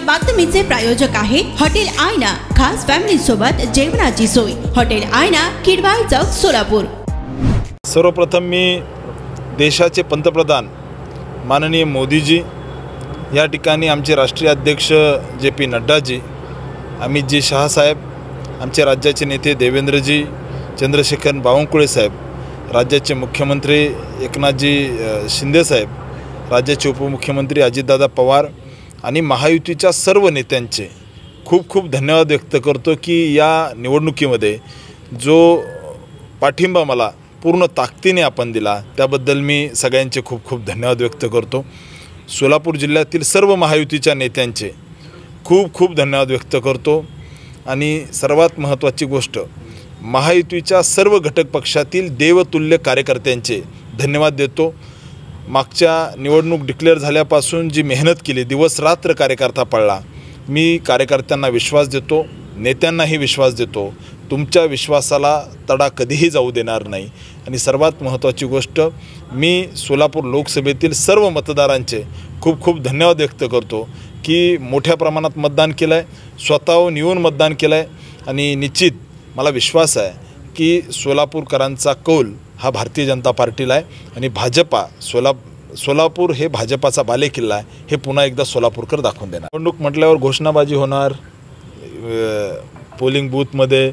बातमीचे प्रायोजक आहे हॉटेल आयना, खास फॅमिली सोबत जेवणाची सोय। हॉटेल आयना, किडवाई चौक, सोलापूर। सर्वप्रथम मी देशाचे पंतप्रधान माननीय मोदीजी, या ठिकाणी आमचे राष्ट्रीय अध्यक्ष JP नड्डाजी, अमितजी शाह साहेब, आमचे राज्याचे नेते देवेंद्रजी चंद्रशेखर बावनकुळे साहेब, राज्याचे मुख्यमंत्री एकनाथजी शिंदे साहेब, राज्याचे उपमुख्यमंत्री अजितदादा पवार आणि महायुतीच्या सर्व नेत्यांचे खूप खूप धन्यवाद व्यक्त करतो की या निवडणुकीमध्ये जो पाठिंबा मला पूर्ण ताकदीने आपण दिला त्याबद्दल मी सगळ्यांचे खूप खूप धन्यवाद व्यक्त करतो। सोलापूर जिल्ह्यातील सर्व महायुतीच्या नेत्यांचे खूप खूप धन्यवाद व्यक्त करतो आणि सर्वात महत्त्वाची गोष्ट महायुतीच्या सर्व घटक पक्षातील देवतुल्य कार्यकर्त्यांचे धन्यवाद देतो। मागच्या निवडणूक डिक्लेअर झाल्यापासून जी मेहनत केली, दिवस रात्र कार्यकर्ता पडला, मी कार्यकर्त्यांना विश्वास देतो, नेत्यांनाही विश्वास देतो, तुमच्या विश्वासाला तडा कधीही जाऊ देणार नाही। आणि सर्वात महत्त्वाची गोष्ट, मी सोलापूर लोकसभेतील सर्व मतदारांचे खूप खूप धन्यवाद व्यक्त करतो की मोठ्या प्रमाणात मतदान केलं आहे, स्वतःहून येऊन मतदान केलं आहे आणि निश्चित मला विश्वास आहे की सोलापूरकरांचा कौल हा भारतीय जनता पार्टीला आहे आणि भाजपा सोलापूर हे भाजपाचा बालेकिल्ला आहे, हे पुन्हा एकदा सोलापूरकर दाखवून देणार। निवडणूक म्हटल्यावर घोषणाबाजी होणार, पोलिंग बूथमध्ये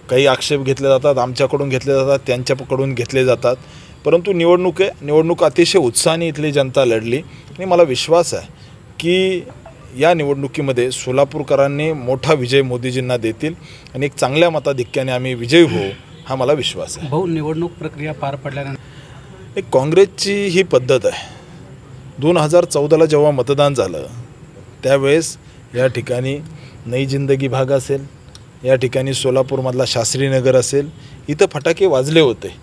काही आक्षेप घेतले जातात, आमच्याकडून घेतले जातात, त्यांच्याकडून घेतले जातात, परंतु निवडणूक आहे, निवडणूक अतिशय उत्साहाने इथली जनता लढली आणि मला विश्वास आहे की या निवडणुकीमध्ये सोलापूरकरांनी मोठा विजय मोदीजींना देतील आणि एक चांगल्या मताधिक्याने आम्ही विजयी होऊ, हा मला विश्वास आहे। भाऊ, निवडणूक प्रक्रिया पार पडल्यानंतर एक काँग्रेसची ही पद्धत आहे, 2014ला जेव्हा मतदान झालं त्यावेळेस या ठिकाणी नई जिंदगी भाग असेल, या ठिकाणी सोलापूरमधला शास्त्रीनगर असेल, इथं फटाके वाजले होते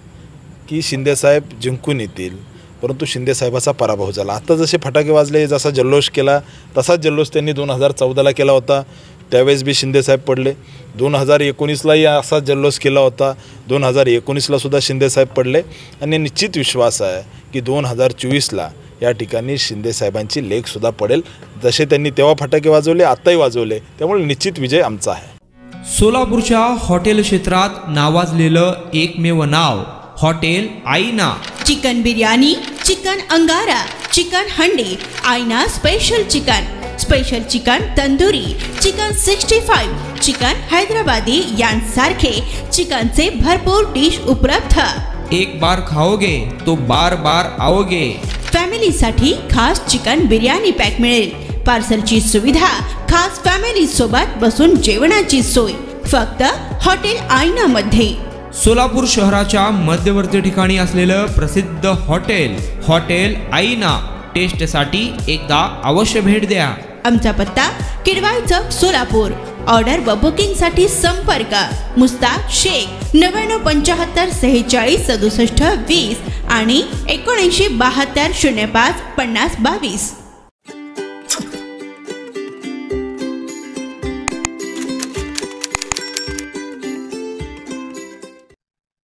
की शिंदेसाहेब जिंकून येतील, परंतु शिंदेसाहेबाचा पराभव झाला। आता जसे फटाके वाजले, जसा जल्लोष केला तसाच जल्लोष त्यांनी 2014ला केला होता, त्यावेळेस बी शिंदेसाहेब पडले। 2019लाही असाच जल्लोष केला होता, 2019ला सुद्धा शिंदेसाहेब पडले आणि निश्चित विश्वास आहे की 2024ला या ठिकाणी शिंदेसाहेबांची लेखसुद्धा पडेल, जसे त्यांनी तेव्हा फटाके वाजवले आत्ताही वाजवले, त्यामुळे निश्चित विजय आमचा आहे। सोलापूरच्या हॉटेल क्षेत्रात नावाजलेलं एकमेव नाव हॉटेल आईना। चिकन बिर्याणी, चिकन अंगारा, चिकन हंडी, आईना special chicken tandoori, chicken 65, chicken Hyderabadi यांसारखे चिकनचे भरपूर डिश उपलब्ध। एक बार खाओगे तो बार बार आओगे। फॅमिलीसाठी खास चिकन बिर्याणी पॅक मिळेल, पार्सलची सुविधा, खास फॅमिली सोबत बसून जेवणाची सोय फक्त हॉटेल आईना मध्ये। सोलापूर शहराच्या मध्यवर्ती ठिकाणी असलेलं प्रसिद्ध हॉटेल आईना टेस्टसाठी एकदा अवश्य भेट द्या। आमचा पत्ता किडवाई चौक, सोलापूर। ऑर्डर व बुकिंग साठी संपर्क मुस्ताक शेख 9975 46 67 20 आणि 7972 05 50 22।